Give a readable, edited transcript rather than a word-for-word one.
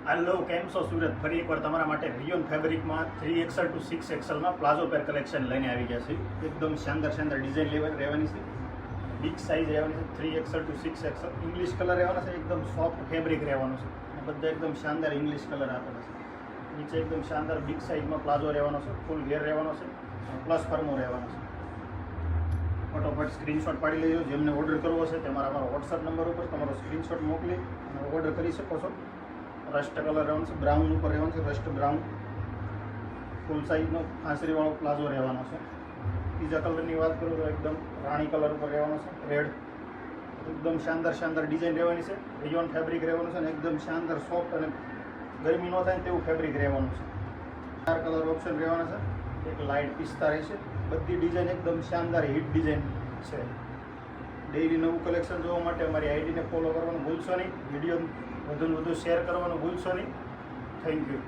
Hello केम छो सूरत फरी एक बार तमारा माटे रियोन फेब्रिक में 3XL to 6XL में प्लाजो पेर कलेक्शन लईने आवी गया छे। एकदम शानदार शानदार डिजाइन रहेवानी छे। बिग साइज रहेवानी छे। 3XL to 6XL English colour रहेवाना छे। एकदम सॉफ्ट फैब्रिक रहेवानुं छे। बधा एकदम शानदार इंग्लिश कलर आपेला छे। नीचे एकदम शानदार बिग साइज में प्लाजो रहेवानो छे। फूल घेर रहेवानो छे। प्लस फर्मो रहेवानो छे। फटाफट स्क्रीनशॉट पाड़ी लेजो। जेमने ऑर्डर करवो छे ते मारा व्हाट्सएप नंबर पर तमारो स्क्रीनशॉट मोकली ऑर्डर करी शको छो। रस्ट कलर रहेवानो छे। ब्राउन पर रहेवानो छे। रस्ट ब्राउन फूल साइजनो फांसरी वाळो प्लाजो रहेवानो छे। बीजा कलरनी वात करूं तो एकदम राणी कलर पर रहेवानो छे। रेड एकदम शानदार शानदार डिजाइन रहेवानी छे। रियोन फेब्रिक रहेवानुं छे। एकदम शानदार सॉफ्ट अने गरमी न थाय तेवुं फेब्रिक रहेवानुं छे। 4 कलर ऑप्शन रहेवाना छे। एक लाइट पिस्ता रहेशे। बधी डिजाइन एकदम शानदार हिट डिजाइन छे। डेली नवुं कलेक्शन जोवा माटे अमारी आईडी ने फॉलो करवानुं भूलशो नहीं। विडियो વધુ ને વધુ શેર કરવાનું ભૂલશો નહીં. Thank you.